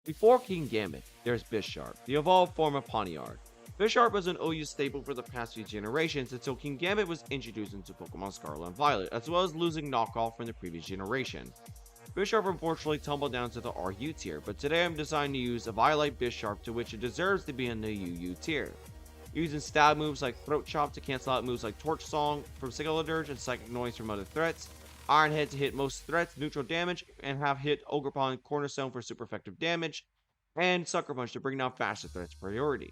Before King Gambit, there's Bisharp, the evolved form of Pawniard. Bisharp was an OU staple for the past few generations until King Gambit was introduced into Pokemon Scarlet and Violet, as well as losing knockoff from the previous generation. Bisharp unfortunately tumbled down to the RU tier, but today I'm deciding to use a Violet Bisharp to which it deserves to be in the UU tier. Using stab moves like Throat Chop to cancel out moves like Torch Song from Singular Dirge and Psychic Noise from other threats, Iron Head to hit most threats neutral damage, and have hit Ogerpon Cornerstone for super effective damage, and Sucker Punch to bring down faster threats priority.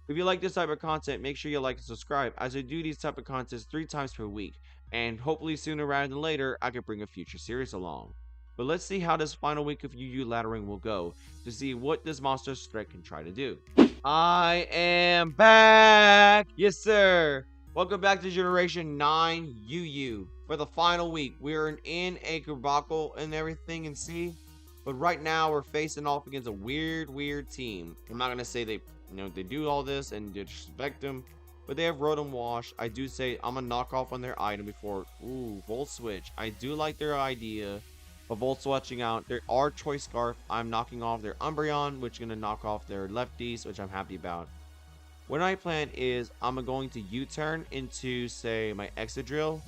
If you like this type of content, make sure you like and subscribe, as I do these type of contents 3 times per week, and hopefully sooner rather than later, I can bring a future series along. But let's see how this final week of UU laddering will go, to see what this monster's threat can try to do. I am back! Yes, sir! Welcome back to Generation 9 UU. For the final week, we are in a Kerbuckle and everything and see. But right now, we're facing off against a weird team. I'm not going to say they do all this and disrespect them, but they have Rotom Wash. I do say I'm going to knock off on their item before. Ooh, Volt Switch. I do like their idea of Volt Switching out. There are Choice Scarf. I'm knocking off their Umbreon, which is going to knock off their Lefties, which I'm happy about. What I plan is I'm going to U-turn into, say, my Excadrill.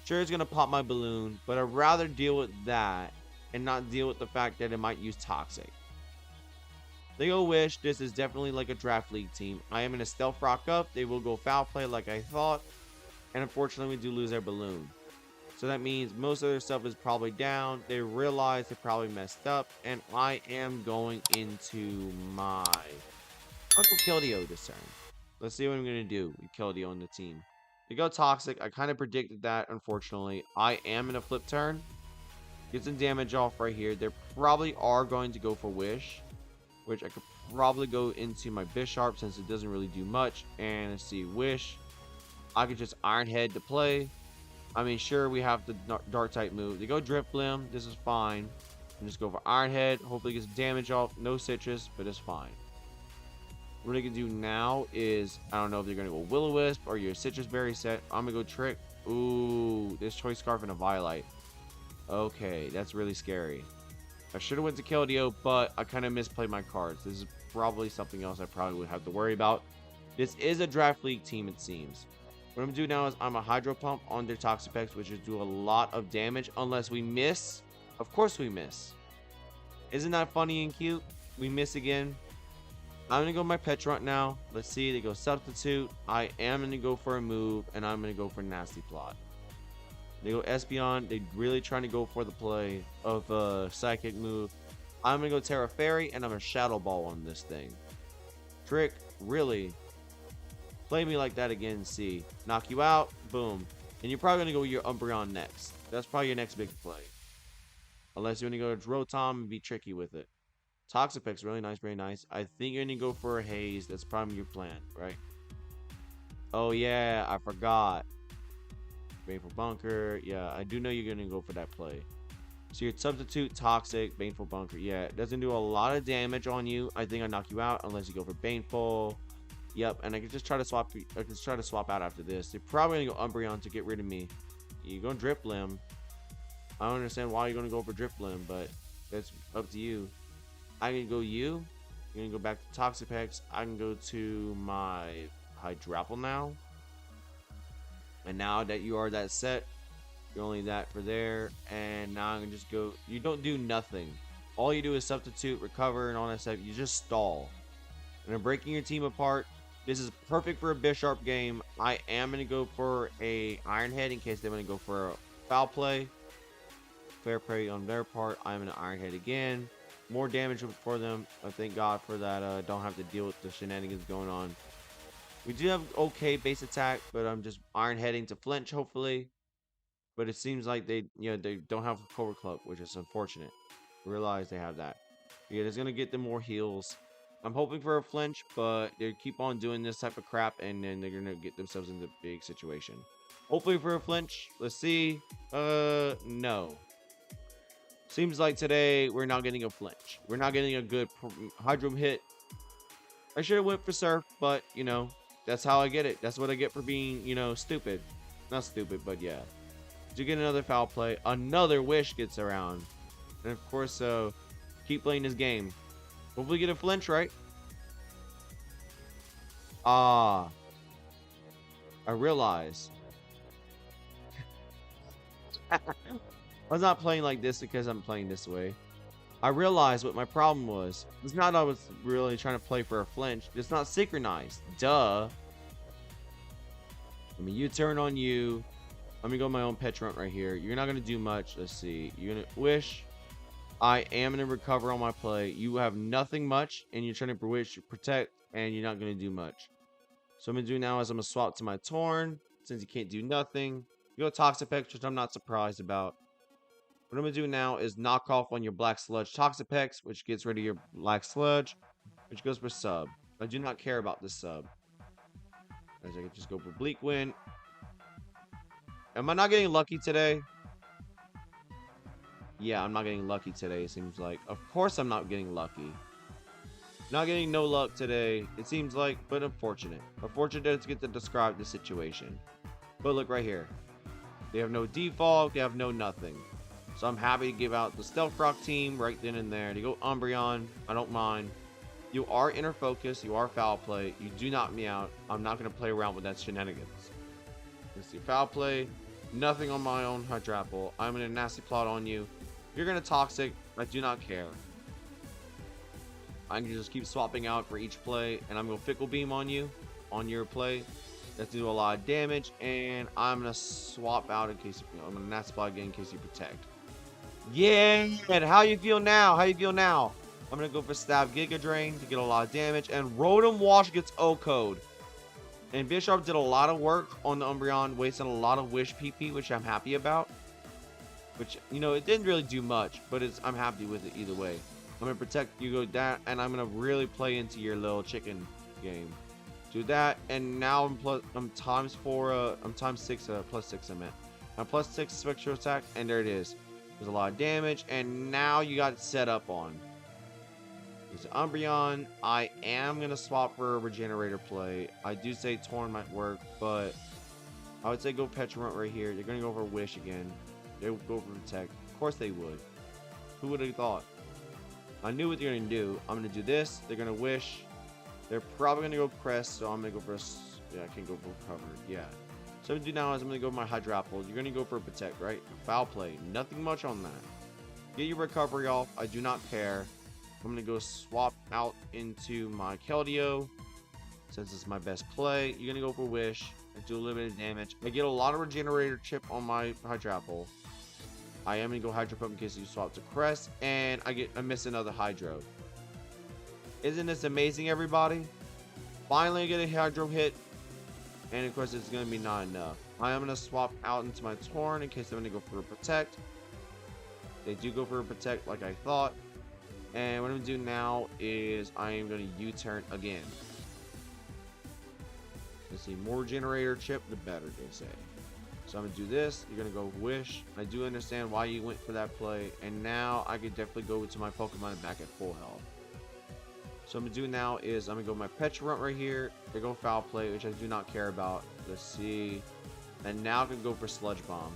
Sure, it's going to pop my Balloon, but I'd rather deal with that and not deal with the fact that it might use Toxic. They go Wish. This is definitely like a Draft League team. I am in a Stealth Rock up. They will go Foul Play like I thought. And unfortunately, we do lose their Balloon. So that means most of their stuff is probably down. They realize they probably messed up. And I am going into my... I'll go Keldeo this turn. Let's see what I'm going to do with Keldeo on the team. They go Toxic. I kind of predicted that, unfortunately. I am in a flip turn. Get some damage off right here. They probably are going to go for Wish, which I could probably go into my Bisharp since it doesn't really do much. And let's see, Wish. I could just Iron Head to play. I mean, sure, we have the Dark type move. They go Drifblim. This is fine. And just go for Iron Head. Hopefully, gets damage off. No Citrus, but it's fine. What I can do now is, I don't know if they're going to go Will-O-Wisp or your Citrus Berry set. I'm going to go Trick. Ooh, this Choice Scarf and a Violet. Okay, that's really scary. I should have went to Keldeo, but I kind of misplayed my cards. This is probably something else I probably would have to worry about. This is a Draft League team, it seems. What I'm going to do now is I'm a Hydro Pump on their Toxapex, which is do a lot of damage unless we miss. Of course we miss. Isn't that funny and cute? We miss again. I'm going to go my Petrunt now. Let's see. They go Substitute. I am going to go for a move, and I'm going to go for Nasty Plot. They go Espeon. They're really trying to go for the play of a Psychic move. I'm going to go Terra Fairy, and I'm going to Shadow Ball on this thing. Trick, really? Play me like that again and see. Knock you out. Boom. And you're probably going to go with your Umbreon next. That's probably your next big play. Unless you want to go to Rotom and be tricky with it. Toxapex, really nice, very nice. I think you're going to go for a Haze. That's probably your plan, right? Oh, yeah, I forgot. Baneful Bunker. Yeah, I do know you're going to go for that play. So your Substitute, Toxic, Baneful Bunker. Yeah, it doesn't do a lot of damage on you. I think I knock you out unless you go for Baneful. Yep, and I can just try to swap. I can try to swap out after this. They're probably going to go Umbreon to get rid of me. You're going to Drifblim. I don't understand why you're going to go for Drifblim, but that's up to you. I can go you. You're going to go back to Toxapex. I can go to my Hydrapple now. And now that you are that set, you're only that for there. And now I can just go. You don't do nothing. All you do is Substitute, Recover, and all that stuff. You just stall. And I'm breaking your team apart. This is perfect for a Bisharp game. I am going to go for a Iron Head in case they want to go for a Foul Play. Fair play on their part. I'm going to Iron Head again. More damage for them. I thank God for that. Don't have to deal with the shenanigans going on. We do have okay base attack, but I'm just Iron Heading to flinch, hopefully. But it seems like they don't have a Cobra Club, which is unfortunate. I realize they have that. Yeah, it's gonna get them more heals. I'm hoping for a flinch, but they keep on doing this type of crap, and then they're gonna get themselves into a big situation. Hopefully for a flinch. Let's see. No. Seems like today we're not getting a flinch. We're not getting a good Hydro hit. I should have went for Surf, but, that's how I get it. That's what I get for being, stupid. Not stupid, but yeah. Do get another Foul Play. Another Wish gets around. And of course, keep playing this game. Hopefully get a flinch, right? Ah, I realize. I was not playing like this because I'm playing this way. I realized what my problem was. It's not I was really trying to play for a flinch. It's not synchronized. Duh. I mean, U-turn on you. Let me go my own petrant right here. You're not going to do much. Let's see. You're going to wish. I am going to recover on my play. You have nothing much, and you're trying to wish, protect, and you're not going to do much. So what I'm going to do now is I'm going to swap to my Torn, since you can't do nothing. You go Toxapex, which I'm not surprised about. What I'm going to do now is knock off on your Black Sludge Toxapex, which gets rid of your Black Sludge, which goes for sub. I do not care about this sub. As I can just go for Bleak Wind. Am I not getting lucky today? Yeah, I'm not getting lucky today, it seems like. Of course I'm not getting lucky. Not getting no luck today, it seems like, but unfortunate. Unfortunate to get to describe the situation. But look right here. They have no default, they have no nothing. So I'm happy to give out the Stealth Rock team right then and there. To go Umbreon, I don't mind. You are inner focus, you are foul play. You do knock me out. I'm not going to play around with that shenanigans. Let's see, foul play. Nothing on my own Hydrapple. I'm in a nasty plot on you. You're going to Toxic. I do not care. I can just keep swapping out for each play. And I'm going to Fickle Beam on you. On your play. That's do a lot of damage. And I'm going to swap out in case you know, I'm going to nasty plot again in case you protect. Yeah. And how you feel now? How you feel now? I'm going to go for Stab Giga Drain to get a lot of damage. And Rotom Wash gets O-Code. And Bisharp did a lot of work on the Umbreon, wasting a lot of Wish PP, which I'm happy about. Which, you know, it didn't really do much, but I'm happy with it either way. I'm going to protect you, go that, and I'm going to really play into your little chicken game. Do that, and now I'm times 4, I'm times 6, plus 6 I meant. I'm plus 6 spectral attack, and there it is. There's a lot of damage, and now you got it set up on. There's Umbreon. I am going to swap for a Regenerator play. I do say Torn might work, but I would say go Petrant right here. They're going to go for Wish again. They'll go for Protect. Of course they would. Who would have thought? I knew what they're going to do. I'm going to do this. They're going to Wish. They're probably going to go Crest, so I'm going to go for yeah, I can go for Cover. Yeah. So what I'm going to do now is I'm going to go my Hydrapple. You're going to go for Protect, right? Foul play. Nothing much on that. Get your recovery off. I do not care. I'm going to go swap out into my Keldeo, since it's my best play. You're going to go for Wish. I do a little bit of damage. I get a lot of Regenerator chip on my Hydrapple. I am going to go Hydro Pump in case you swap to Crest. And I miss another Hydro. Isn't this amazing, everybody? Finally get a Hydro hit. And of course, it's going to be not enough. I am going to swap out into my Torn in case I'm going to go for a Protect. They do go for a Protect like I thought. And what I'm going to do now is I am going to U-turn again. Let's see, more Generator chip, the better, they say. So I'm going to do this. You're going to go Wish. I do understand why you went for that play. And now I could definitely go to my Pokemon back at full health. So what I'm going to do now is I'm going to go my Petrant right here. They go Foul Play, which I do not care about. Let's see. And now I can go for Sludge Bomb.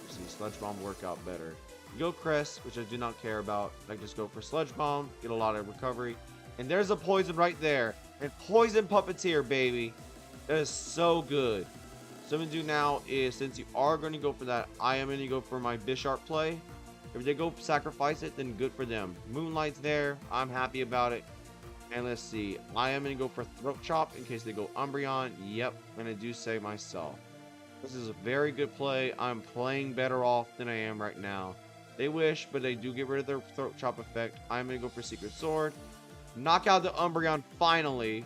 Let's see, Sludge Bomb work out better. Go Crest, which I do not care about. I just go for Sludge Bomb, get a lot of recovery. And there's a Poison right there. And Poison Puppeteer, baby. That is so good. So what I'm going to do now is, since you are going to go for that, I am going to go for my Bisharp play. If they go sacrifice it, then good for them. Moonlight's there. I'm happy about it. And let's see. I am going to go for Throat Chop in case they go Umbreon. Yep, I'm going to do say myself. This is a very good play. I'm playing better off than I am right now. They wish, but they do get rid of their Throat Chop effect. I'm going to go for Secret Sword. Knock out the Umbreon finally.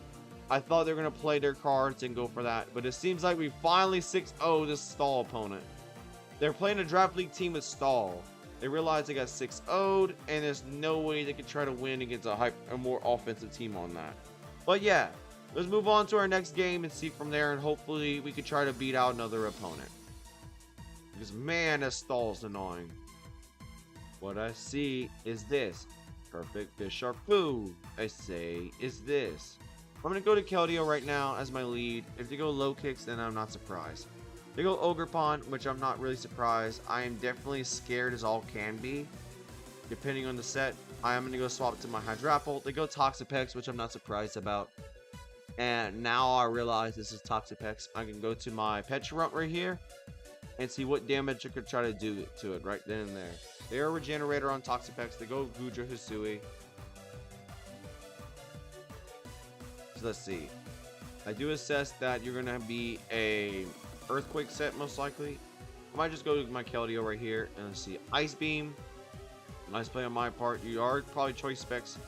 I thought they were going to play their cards and go for that. But it seems like we finally 6-0 this Stall opponent. They're playing a Draft League team with Stall. They realize they got 6-0'd, and there's no way they could try to win against a more offensive team on that. But yeah, let's move on to our next game and see from there, and hopefully we could try to beat out another opponent. Because man, that Stall's annoying. What I see is this. Perfect Bisharp food, I say, is this. I'm going to go to Keldeo right now as my lead. If they go low kicks, then I'm not surprised. They go Ogerpon, which I'm not really surprised. I am definitely scared as all can be, depending on the set. I am going to go swap to my Hydrapple. They go Toxapex, which I'm not surprised about. And now I realize this is Toxapex. I can go to my Petulant right here and see what damage I could try to do to it right then and there. They're a Regenerator on Toxapex. They go Gudra Hisui. So let's see. I do assess that you're going to be a Earthquake set most likely. I might just go to my Keldeo right here and let's see. Ice Beam. Nice play on my part. You are probably choice specs.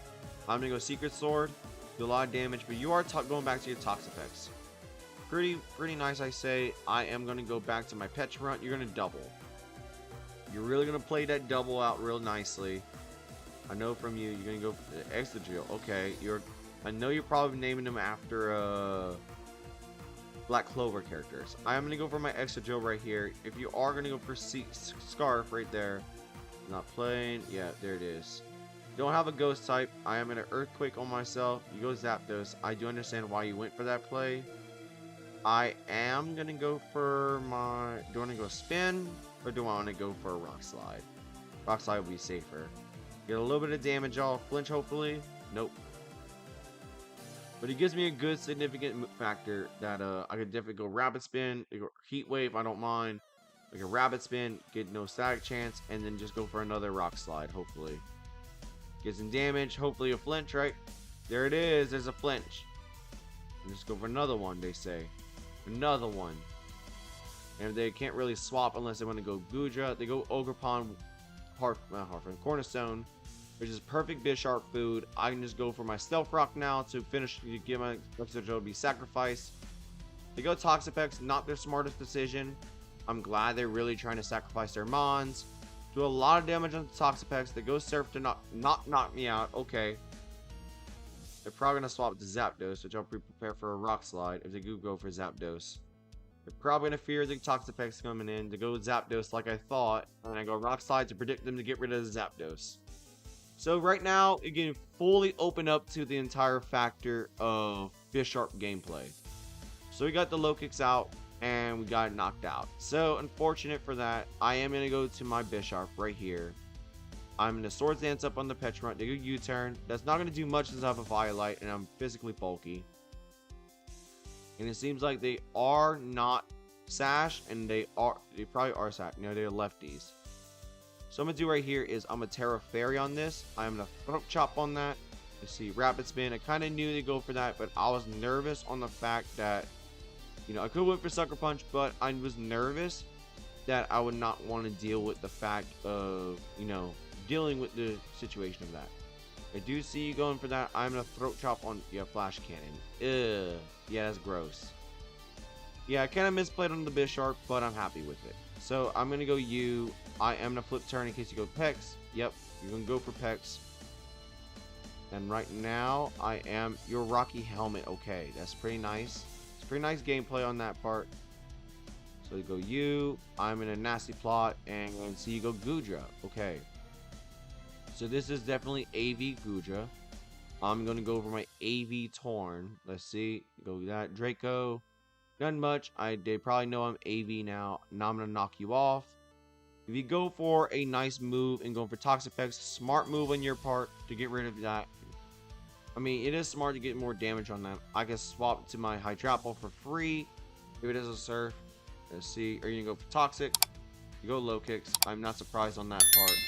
I'm going to go Secret Sword. Do a lot of damage, but you are going back to your Toxapex. Pretty nice, I say. I am going to go back to my Petulant. You're going to double. You're really going to play that double out real nicely. I know from you, you're going to go for the Excadrill. Okay, I know you're probably naming them after Black Clover characters. I am going to go for my Excadrill right here. If you are going to go for Scarf right there, not playing. Yeah, there it is. Don't have a ghost type. I am in an Earthquake on myself. You go Zapdos. I do understand why you went for that play. I am going to go for my... Do I want to go Spin? Or do I want to go for a Rock Slide? Rock Slide will be safer. Get a little bit of damage off. Flinch, hopefully. Nope. But it gives me a good significant factor that I could definitely go Rapid Spin. Heat Wave, I don't mind. Like a Rapid Spin, get no static chance, and then just go for another Rock Slide, hopefully. Get some damage, hopefully a flinch, right? There it is, there's a flinch. And just go for another one, they say. Another one. And they can't really swap unless they want to go Gudra. They go Ogerpon, Cornerstone, which is perfect Bisharp food. I can just go for my Stealth Rock now to finish, get my Excadrill to be sacrificed. They go Toxapex, not their smartest decision. I'm glad they're really trying to sacrifice their Mons. Do a lot of damage on the Toxapex. They go Surf to not knock me out. Okay. They're probably going to swap to Zapdos, which I'll prepare for a Rock Slide if they do go for Zapdos. They're probably going to fear the Toxapex coming in to go Zapdos like I thought. And I go Rock Slide to predict them to get rid of the Zapdos. So right now, it can fully open up to the entire factor of Bisharp gameplay. So we got the low kicks out. And we got knocked out. So, unfortunate for that. I am going to go to my Bisharp right here. I'm going to Swords Dance up on the Petulant. They go U-turn. That's not going to do much since I have a Violet. And I'm physically bulky. And it seems like they are not Sash. And they probably are Sash. You know, they're lefties. So, I'm going to do right here is I'm going to Terra Fairy on this. I'm going to Throat Chop on that. Let's see. Rapid Spin. I kind of knew they'd go for that. But I was nervous on the fact that... You know, I could went for Sucker Punch, but I was nervous that I would not want to deal with the fact of, you know, dealing with the situation of that. I do see you going for that. I'm going to Throat Chop on, yeah, Flash Cannon. Ugh. Yeah, that's gross. Yeah, I kind of misplayed on the Bisharp, but I'm happy with it. So, I'm going to go U. I am going to Flip Turn in case you go Pex. Yep, you're going to go for Pex. And right now, I am your Rocky Helmet. Okay, that's pretty nice. Pretty nice gameplay on that part. So you go U. I'm in a nasty plot, and see you go Gudra. Okay. So this is definitely AV Gudra. I'm gonna go for my AV Torn. Let's see. Go that Draco. None much. They probably know I'm AV now. Now I'm gonna knock you off. If you go for a nice move and go for Toxapex, smart move on your part to get rid of that. I mean, it is smart to get more damage on them. I can swap to my Hydrapple for free if it is a Surf. Let's see. Or you can go for Toxic. You go Low Kicks. I'm not surprised on that part.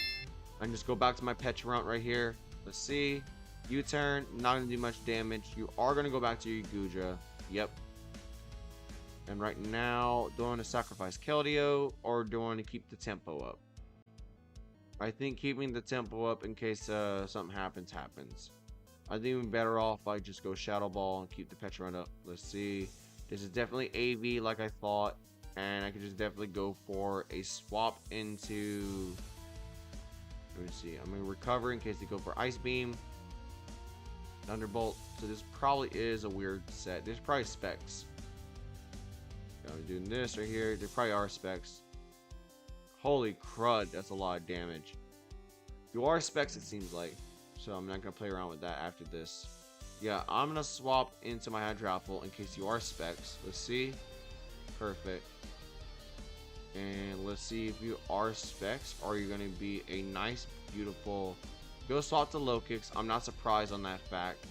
I can just go back to my Petulant right here. Let's see. U-turn. Not going to do much damage. You are going to go back to your Gudra. Yep. And right now, do I want to sacrifice Keldeo or do I want to keep the tempo up? I think keeping the tempo up in case something happens. I think I'm better off if I just go Shadow Ball and keep the Petulant up. Let's see. This is definitely AV like I thought. And I could just definitely go for a swap into... Let me see. I'm going to recover in case they go for Ice Beam. Thunderbolt. So this probably is a weird set. There's probably specs. I'm doing this right here. There probably are specs. Holy crud. That's a lot of damage. You are specs, it seems like. So I'm not going to play around with that after this. Yeah, I'm going to swap into my Hydrapple in case you are specs. Let's see. Perfect. And let's see if you are specs. Or you're going to be a nice, beautiful Go swap to low kicks. I'm not surprised on that fact.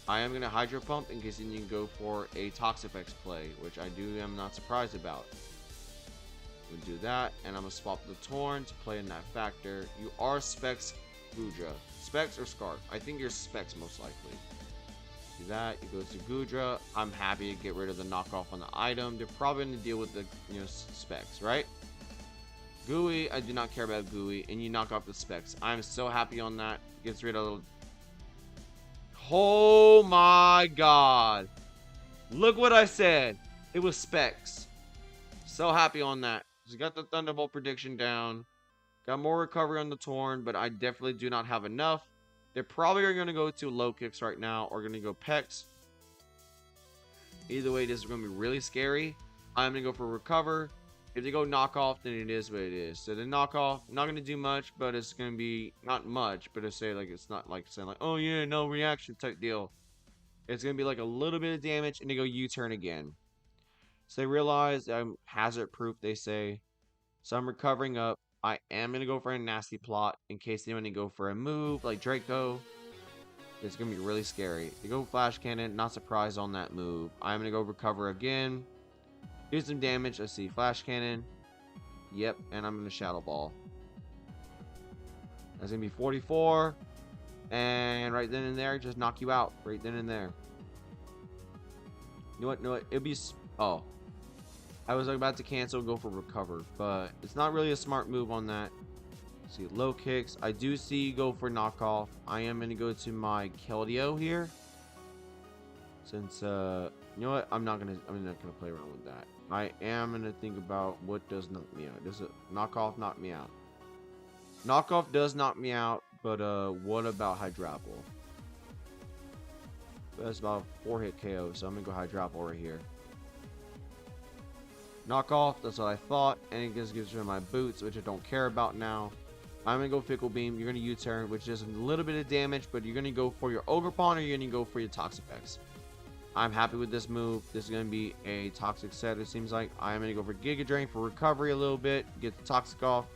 I am going to Hydro Pump in case you can go for a Toxapex play, which I am not surprised about. We'll do that, and I'm going to swap the Torn to play in that factor. You are Specs Gudra. Specs or Scarf? I think you're Specs most likely. Do that. You go to Gudra. I'm happy to get rid of the knockoff on the item. They're probably going to deal with the Specs, right? Gooey, I do not care about Gooey, and you knock off the Specs. I'm so happy on that. Gets rid of the... Oh my god. Look what I said. It was Specs. So happy on that. So got the Thunderbolt prediction down. Got more recovery on the Torn, but I definitely do not have enough. They're probably going to go to low kicks right now, or going to go Pex. Either way, this is going to be really scary. I'm going to go for recover. If they go knockoff, then it is what it is. So the knockoff, not going to do much, but it's going to be not much, but it's say like it's not like saying like, oh yeah, no reaction type deal. It's going to be like a little bit of damage, and they go U-turn again. So they realize I'm hazard proof, they say. So I'm recovering up. I am going to go for a nasty plot in case they want to go for a move like Draco. It's going to be really scary. They go Flash Cannon, not surprised on that move. I'm going to go recover again. Do some damage. Let's see. Flash Cannon. Yep. And I'm going to Shadow Ball. That's going to be 44. And right then and there, just knock you out. Right then and there. You know what? No, it'll be... Oh. I was about to cancel, go for recover. But it's not really a smart move on that. Let's see. Low kicks. I do see go for knockoff. I am going to go to my Keldeo here. Since, you know what? I'm not gonna play around with that. I am gonna think about what does knock me out. Does it knockoff knock me out? Knockoff does knock me out, but what about Hydrapple? That's about 4-hit KO, so I'm gonna go Hydrapple right here. Knockoff, that's what I thought, and it just gives me my boots, which I don't care about now. I'm gonna go Fickle Beam. You're gonna U-turn, which does a little bit of damage, but you're gonna go for your Ogerpon or you're gonna go for your Toxapex. I'm happy with this move. This is going to be a toxic set, it seems like. I'm going to go for Giga Drain for recovery a little bit. Get the toxic off.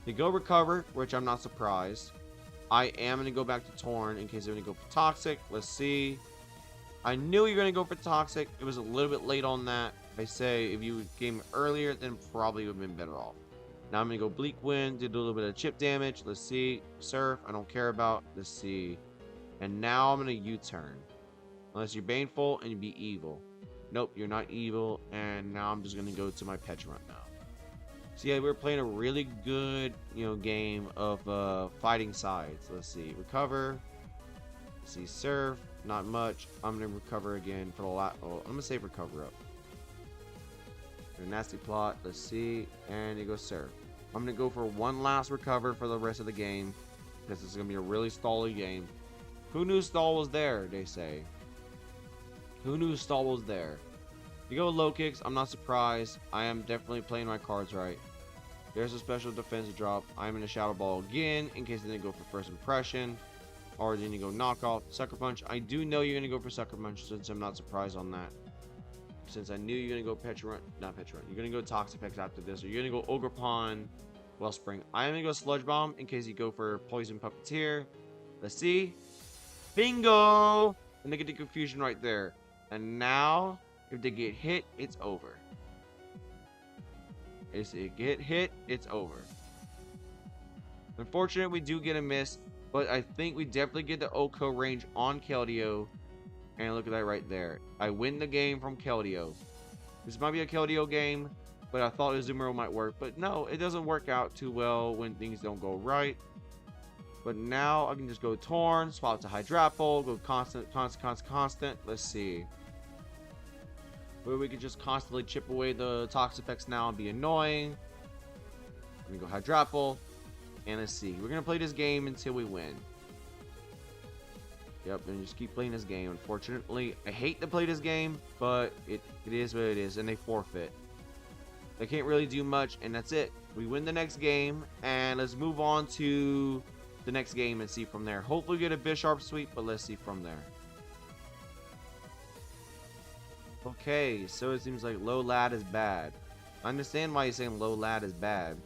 They go recover, which I'm not surprised. I am going to go back to Torn in case they're going to go for toxic. Let's see. I knew you were going to go for toxic. It was a little bit late on that. I say if you came earlier, then probably would have been better off. Now I'm going to go Bleak Wind. Did a little bit of chip damage. Let's see. Surf. I don't care about. Let's see. And now I'm going to U-turn. Unless you're baneful and you be evil. Nope, you're not evil. And now I'm just going to go to my Petulant now. So yeah, we're playing a really good, game of fighting sides. Let's see. Recover. Let's see. Surf. Not much. I'm going to recover again for the last... Oh, I'm going to save recover up. A nasty plot. Let's see. And you go Surf. I'm going to go for one last recover for the rest of the game. Because this is going to be a really stally game. Who knew stall was there, they say. Who knew stall was there? You go low kicks, I'm not surprised. I am definitely playing my cards right. There's a special defensive drop. I'm in a Shadow Ball again in case they didn't go for first impression. Or then you go knockoff. Sucker Punch. I do know you're going to go for Sucker Punch since I'm not surprised on that. Since I knew you're going to go Petulant. Not Petulant. You're going to go Toxapex after this. Or you're going to go Ogerpon, Wellspring. I'm going to go Sludge Bomb in case you go for Poison Puppeteer. Let's see. Bingo! And they get the confusion right there. And now, if they get hit, it's over. If they get hit, it's over. Unfortunately, we do get a miss. But I think we definitely get the Oko range on Keldeo. And look at that right there. I win the game from Keldeo. This might be a Keldeo game. But I thought Azumarill might work. But no, it doesn't work out too well when things don't go right. But now I can just go Torn, swap to Hydrapple, go constant. Let's see. Where we can just constantly chip away the Toxapex now and be annoying. I'm going to go Hydrapple. And let's see. We're going to play this game until we win. Yep, and just keep playing this game. Unfortunately, I hate to play this game, but it is what it is. And they forfeit. They can't really do much, and that's it. We win the next game, and let's move on to the next game and see from there. Hopefully we get a Bisharp sweep, but let's see from there. Okay, so it seems like low lad is bad. I understand why you're saying low lad is bad.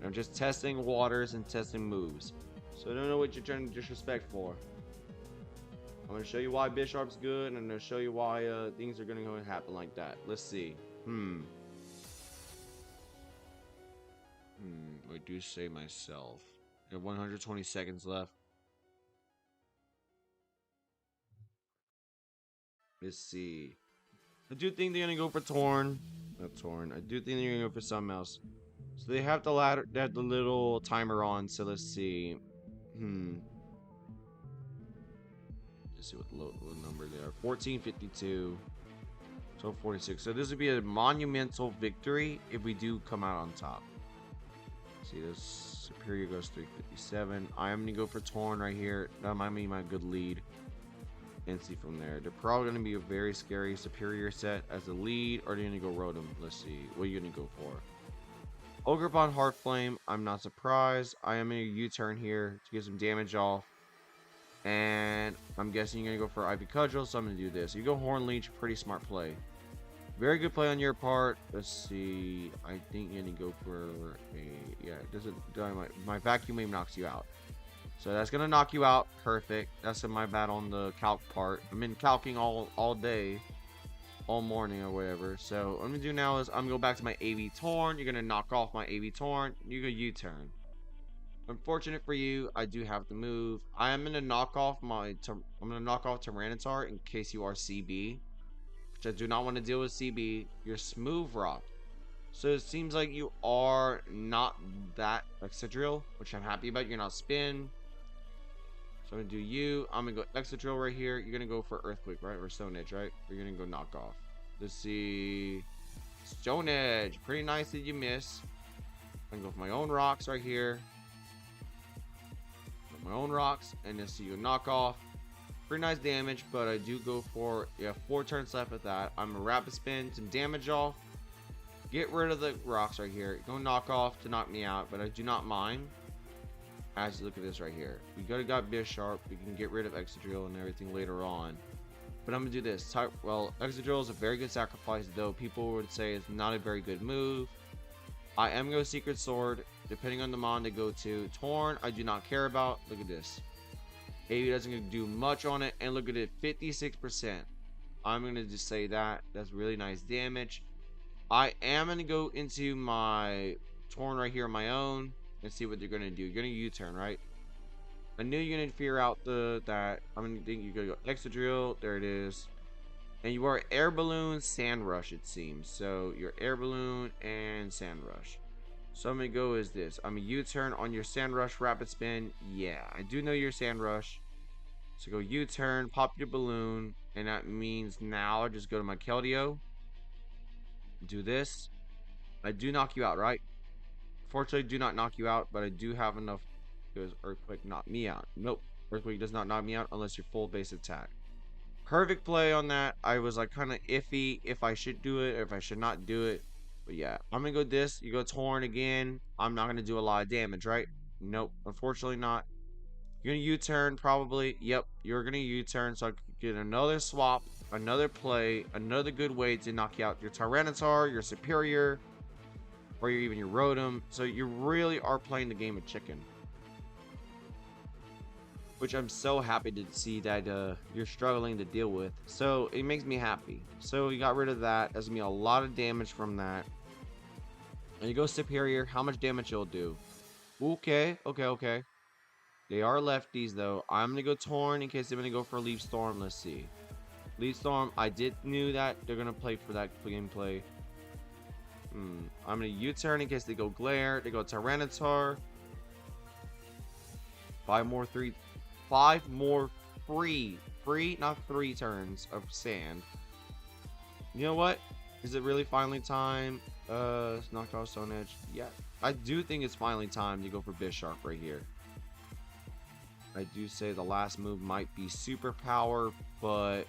I'm just testing waters and testing moves. So I don't know what you're trying to disrespect for. I'm going to show you why Bisharp's good, and I'm going to show you why things are going to happen like that. Let's see. I do say myself. I have 120 seconds left. Let's see. I do think they're going to go for Torn. Not Torn. I do think they're going to go for something else. So they have the ladder, they have the little timer on, so let's see. Let's see what number they are. 1452. 1246. So this would be a monumental victory if we do come out on top. See, this Superior goes 357. I am going to go for Torn right here. That might be my good lead. And see from there. They're probably going to be a very scary Superior set as a lead. Or are they going to go Rotom? Let's see. What are you going to go for? Ogrepon Heartflame. I'm not surprised. I am in a U-turn here to get some damage off. And I'm guessing you're going to go for Ivy Cudgel, so I'm going to do this. You go Horn Leech. Pretty smart play. Very good play on your part. Let's see. I think you're going to go for a... Yeah, it doesn't... My Vacuum Wave knocks you out. So that's going to knock you out. Perfect. That's my bad on the calc part. I've been calcing all day. All morning or whatever. So what I'm going to do now is I'm going to go back to my AV Torn. You're going to knock off my AV Torn. You go U-turn. Unfortunate for you, I do have to move. I am going to knock off Tyranitar in case you are CB. Which I do not want to deal with CB. You're Smooth Rock. So it seems like you are not that Excadrill, which I'm happy about. You're not Spin. So I'm going to do you. I'm going to go Excadrill right here. You're going to go for Earthquake, right? Or Stone Edge, right? You're going to go Knock Off. Let's see. Stone Edge. Pretty nice that you miss. I'm going to go for my own rocks right here. My own rocks. And let's see you Knock Off. Pretty nice damage, but I do go for... Yeah, 4 turns left at that. I'm going to Rapid Spin. Some damage off. Get rid of the rocks right here. Go Knock Off to knock me out, but I do not mind. As you look at this right here, we got Bisharp. We can get rid of Excadrill and everything later on. But I'm gonna do this. Well, Excadrill is a very good sacrifice, though people would say it's not a very good move. I am gonna go Secret Sword, depending on the mon they go to. Torn, I do not care about. Look at this. AV doesn't do much on it, and look at it, 56%. I'm gonna just say that. That's really nice damage. I am gonna go into my Torn right here on my own. And see what they're gonna do. You're gonna U-turn, right? I knew you're gonna fear out that. I'm gonna think you're gonna go Excadrill. There it is. And you are Air Balloon, Sand Rush, it seems. So you're Air Balloon and Sand Rush. So I'm gonna go as this. I'm gonna U-turn on your Sand Rush Rapid Spin. Yeah, I do know your Sand Rush. So go U-turn, pop your balloon, and that means now I just go to my Keldeo. Do this. I do knock you out, right? Fortunately, do not knock you out, but I do have enough because Earthquake knocked me out. Nope, Earthquake does not knock me out unless you're full base attack. Perfect play on that. I was like kind of iffy if I should do it or if I should not do it. But yeah, I'm going to go this. You go Torn again. I'm not going to do a lot of damage, right? Nope, unfortunately not. You're going to U-turn probably. Yep, you're going to U-turn so I can get another swap, another play, another good way to knock you out your Tyranitar, your Superior, or even your Rotom. So you really are playing the game of chicken, which I'm so happy to see that you're struggling to deal with. So it makes me happy. So you got rid of that. There's gonna be a lot of damage from that. And you go Superior. How much damage you'll do? Okay. They are lefties though. I'm gonna go Torn in case they're gonna go for Leaf Storm. Let's see. Leaf Storm. I knew that they're gonna play for that gameplay. I'm gonna U-turn in case they go Glare. They go Tyranitar. 5 more free, not 3 turns of sand. You know what? Is it really finally time? Knock off Stone Edge. Yeah, I do think it's finally time to go for Bisharp right here. I do say the last move might be Super Power, but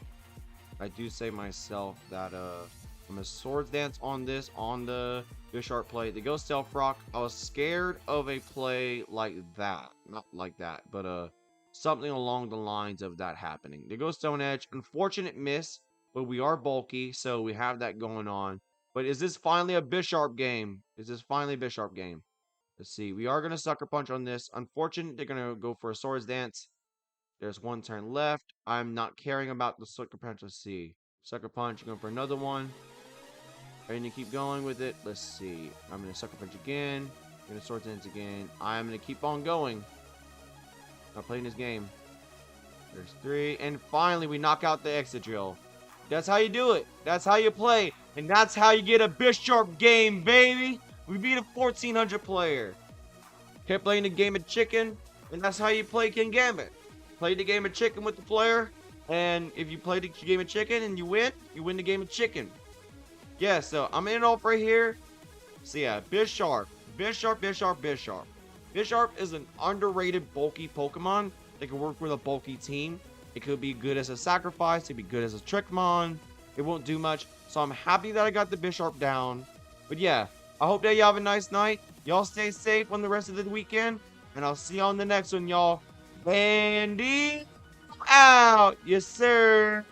I do say myself that I'm gonna Swords Dance on this, on the Bisharp play. They go Stealth Rock. I was scared of a play like that. Not like that, but something along the lines of that happening. They go Stone Edge. Unfortunate miss, but we are bulky, so we have that going on. But is this finally a Bisharp game? Is this finally a Bisharp game? Let's see. We are going to Sucker Punch on this. Unfortunate, they're going to go for a Swords Dance. There's one turn left. I'm not caring about the Sucker Punch. Let's see. Sucker Punch, going for another one. Ready to keep going with it. Let's see. I'm going to Sucker Punch again. I'm going to Swords Dance again. I'm going to keep on going. Not playing this game. There's 3. And finally, we knock out the Exit Drill. That's how you do it. That's how you play. And that's how you get a Bisharp game, baby. We beat a 1400 player. Kept playing the game of chicken. And that's how you play King Gambit. Play the game of chicken with the player. And if you play the game of chicken and you win the game of chicken. Yeah, so I'm in it off right here. So yeah, Bisharp. Bisharp, Bisharp, Bisharp. Bisharp is an underrated bulky Pokemon that can work with a bulky team. It could be good as a sacrifice. It could be good as a Trickmon. It won't do much. So I'm happy that I got the Bisharp down. But yeah, I hope that y'all have a nice night. Y'all stay safe on the rest of the weekend. And I'll see y'all on the next one, y'all. Bandy out. Yes, sir.